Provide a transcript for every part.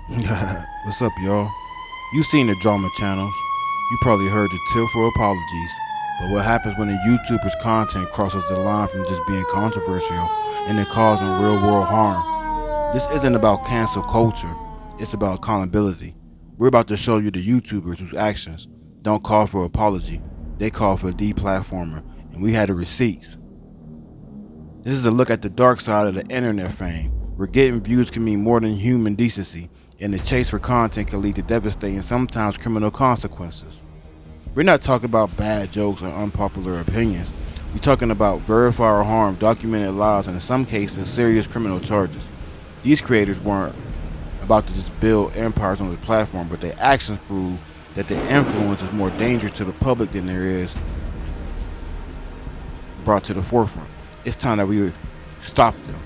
What's up, y'all? You seen the drama channels. You probably heard the till for apologies. But what happens when a YouTuber's content crosses the line from just being controversial and then causing real world harm? This isn't about cancel culture, it's about accountability. We're about to show you the YouTubers whose actions don't call for apology, they call for deplatformer, and we had the receipts. This is a look at the dark side of the internet fame, where getting views can mean more than human decency, and the chase for content can lead to devastating, sometimes criminal consequences. We're not talking about bad jokes or unpopular opinions. We're talking about verified harm, documented lies, and in some cases, serious criminal charges. These creators weren't about to just build empires on the platform, but their actions prove that their influence is more dangerous to the public than there is brought to the forefront. It's time that we stop them.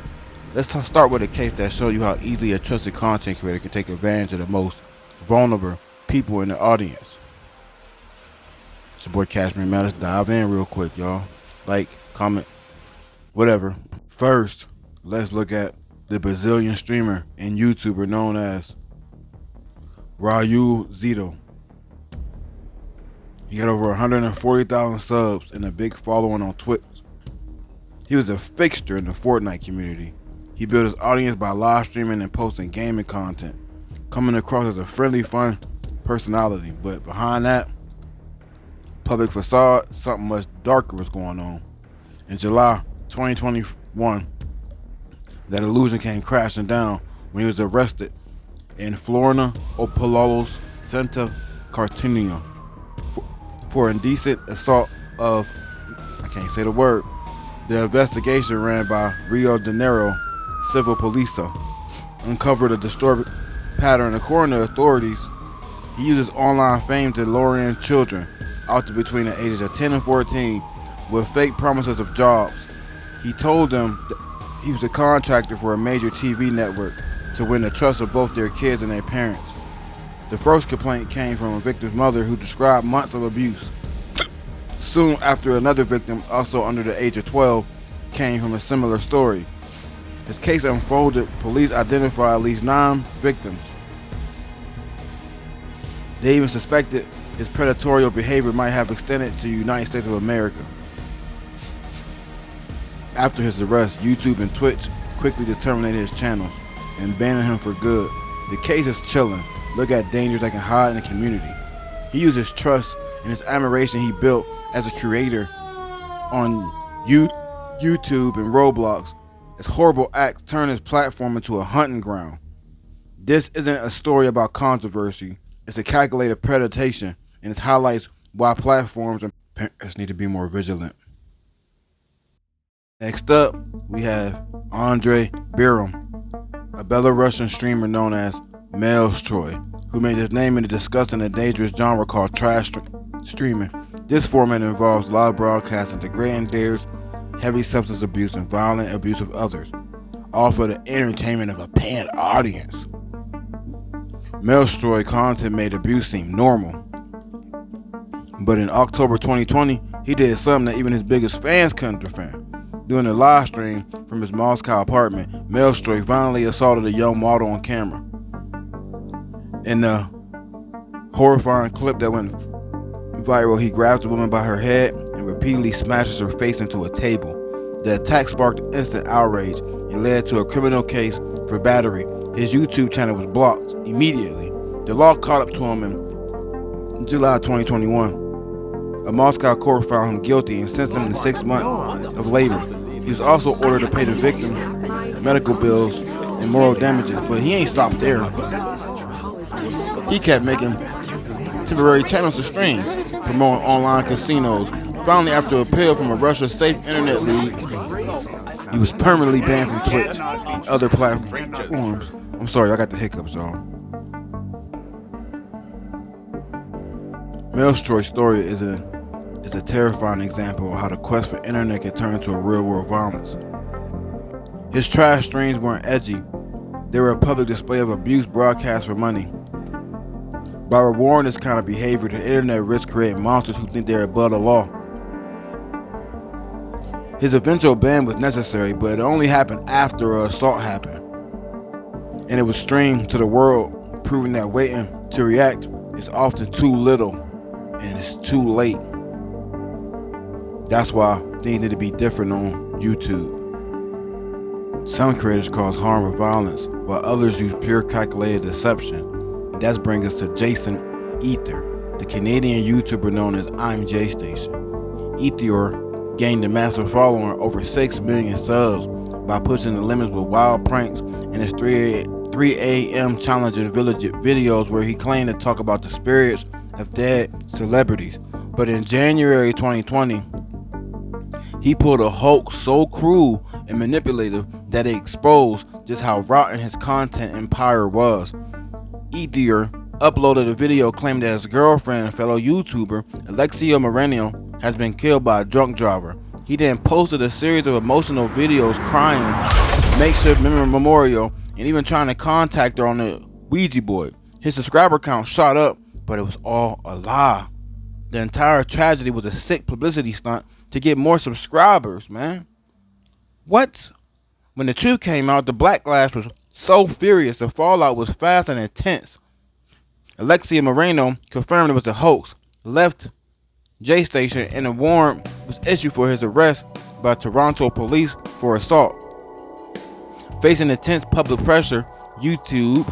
Let's start with a case that shows you how easily a trusted content creator can take advantage of the most vulnerable people in the audience. It's your boy Cashmere Man. Let's dive in real quick, y'all. Like, comment, whatever. First, let's look at the Brazilian streamer and YouTuber known as Raul Zito. He had over 140,000 subs and a big following on Twitch. He was a fixture in the Fortnite community. He built his audience by live streaming and posting gaming content, coming across as a friendly, fun personality. But behind that public facade, something much darker was going on. In July 2021, that illusion came crashing down when he was arrested in Florida, Opolalos, Santa Catarina for indecent assault of, I can't say the word. The investigation ran by Rio de Janeiro Civil Police uncovered a disturbing pattern. According to authorities, he uses online fame to lure in children out to between the ages of 10 and 14 with fake promises of jobs. He told them that he was a contractor for a major TV network to win the trust of both their kids and their parents. The first complaint came from a victim's mother who described months of abuse. Soon after, another victim, also under the age of 12, came from a similar story. As case unfolded, police identified at least 9 victims. They even suspected his predatory behavior might have extended to the United States of America. After his arrest, YouTube and Twitch quickly terminated his channels and banned him for good. The case is chilling. Look at dangers that can hide in the community. He used his trust and his admiration he built as a creator on YouTube and Roblox. His horrible acts turned his platform into a hunting ground. This isn't a story about controversy. It's a calculated predation, and it highlights why platforms and parents need to be more vigilant. Next up, we have Andrei Biram, a Belarusian streamer known as Troy, who made his name in the disgusting and dangerous genre called trash streaming. This format involves live broadcasting, degrading dares, heavy substance abuse, and violent abuse of others, all for the entertainment of a paying audience. Maelstrom content made abuse seem normal. But in October 2020, he did something that even his biggest fans couldn't defend. During a live stream from his Moscow apartment, Maelstrom violently assaulted a young model on camera. In the horrifying clip that went viral, he grabs the woman by her head and repeatedly smashes her face into a table. The attack sparked instant outrage and led to a criminal case for battery. His YouTube channel was blocked immediately. The law caught up to him in July 2021. A Moscow court found him guilty and sentenced him to 6 months of labor. He was also ordered to pay the victim medical bills and moral damages, but he ain't stopped there. He kept making temporary channels to stream, promoting online casinos. Finally, after appeal from a Russia-safe internet league, he was permanently banned from Twitch and other platforms. I'm sorry, I got the hiccups, y'all. Maelstrom's story is a terrifying example of how the quest for internet can turn into a real-world violence. His trash streams weren't edgy. They were a public display of abuse broadcast for money. By rewarding this kind of behavior, the internet risks creating monsters who think they're above the law. His eventual ban was necessary, but it only happened after an assault happened. And it was streamed to the world proving that waiting to react is often too little and it's too late. That's why things need to be different on YouTube. Some creators cause harm or violence, while others use pure calculated deception. That brings us to Jason Ether, the Canadian YouTuber known as I'm J Station. Ether gained a massive following, over 6 million subs, by pushing the limits with wild pranks and his 3 a.m. challenge in village videos where he claimed to talk about the spirits of dead celebrities. But in January 2020, he pulled a hoax so cruel and manipulative that it exposed just how rotten his content empire was. Ether uploaded a video claiming that his girlfriend and fellow YouTuber, Alexia Moreno, has been killed by a drunk driver. He then posted a series of emotional videos crying, makeshift memorial, and even trying to contact her on the Ouija board. His subscriber count shot up, but it was all a lie. The entire tragedy was a sick publicity stunt to get more subscribers, man. What? When the truth came out, the backlash was so furious, the fallout was fast and intense. Alexia Moreno confirmed it was a hoax, left J Station, and a warrant was issued for his arrest by Toronto police for assault. Facing intense public pressure, YouTube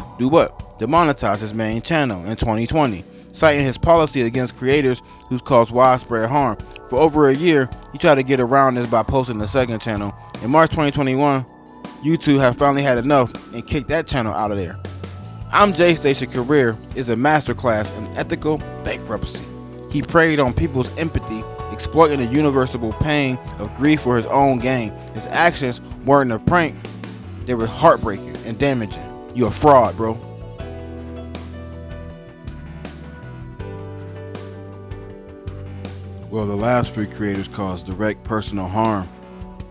demonetized his main channel in 2020, citing his policy against creators who cause widespread harm. For over a year, he tried to get around this by posting a second channel. In March 2021, YouTube had finally had enough and kicked that channel out of there. I'm J Station career is a masterclass in ethical bankruptcy. He preyed on people's empathy, exploiting the universal pain of grief for his own gain. His actions weren't a prank, they were heartbreaking and damaging. You're a fraud, bro. Well, the last few creators caused direct personal harm.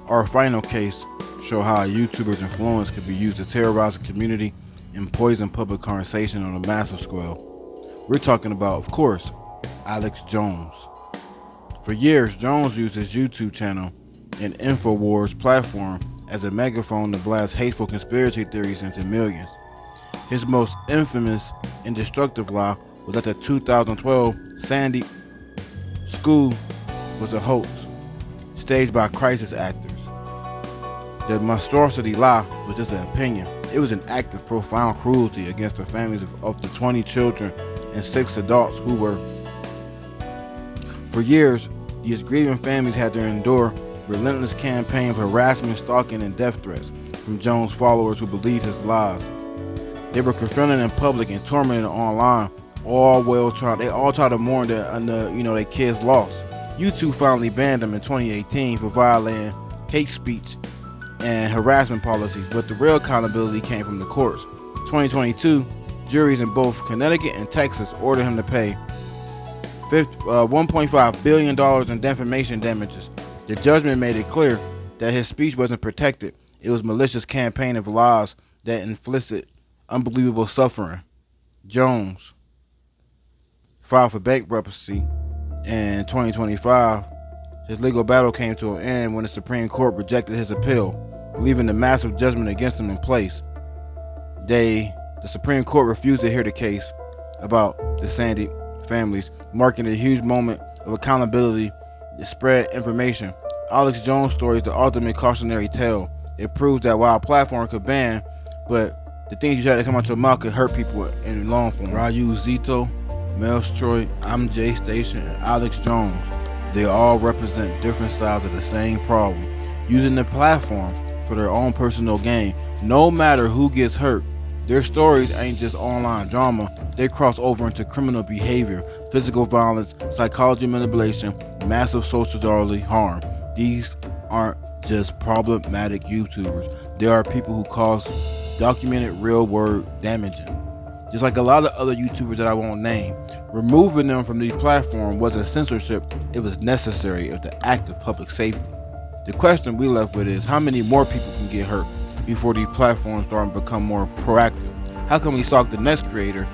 Our final case show how a YouTuber's influence could be used to terrorize the community and poison public conversation on a massive scale. We're talking about, of course, Alex Jones. For years, Jones used his YouTube channel and InfoWars platform as a megaphone to blast hateful conspiracy theories into millions. His most infamous and destructive lie was that the 2012 Sandy school was a hoax, staged by crisis actors. The monstrosity lie was just an opinion. It was an act of profound cruelty against the families of the 20 children and 6 adults who were. For years, these grieving families had to endure relentless campaigns of harassment, stalking, and death threats from Jones' followers who believed his lies. They were confronted in public and tormented online. They all tried to mourn their kids' loss. YouTube finally banned them in 2018 for violating hate speech and harassment policies, but the real accountability came from the courts. 2022, juries in both Connecticut and Texas ordered him to pay $1.5 billion in defamation damages. The judgment made it clear that his speech wasn't protected. It was malicious campaign of lies that inflicted unbelievable suffering. Jones filed for bankruptcy in 2025. His legal battle came to an end when the Supreme Court rejected his appeal, leaving the massive judgment against him in place. The Supreme Court refused to hear the case about the Sandy families, marking a huge moment of accountability to spread information. Alex Jones' story is the ultimate cautionary tale. It proves that while a platform could ban, but the things you try to come out your mouth could hurt people in long form. Ryu Zito, Mel Troy, I'm J Station, and Alex Jones, they all represent different sides of the same problem, using the platform for their own personal gain. No matter who gets hurt, their stories ain't just online drama, they cross over into criminal behavior, physical violence, psychology manipulation, massive social harm. These aren't just problematic YouTubers, they are people who cause documented real world damaging. Just like a lot of other YouTubers that I won't name, removing them from the platform wasn't censorship, it was necessary of the act of public safety. The question we left with is, how many more people can get hurt before these platforms start to become more proactive? How can we stalk the next creator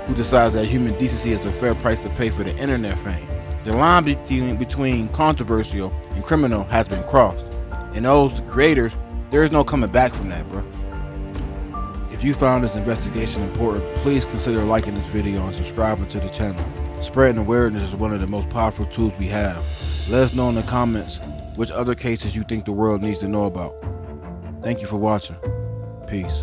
who decides that human decency is a fair price to pay for the internet fame? The line between controversial and criminal has been crossed. And those creators, there is no coming back from that, bro. If you found this investigation important, please consider liking this video and subscribing to the channel. Spreading awareness is one of the most powerful tools we have. Let us know in the comments which other cases you think the world needs to know about. Thank you for watching. Peace.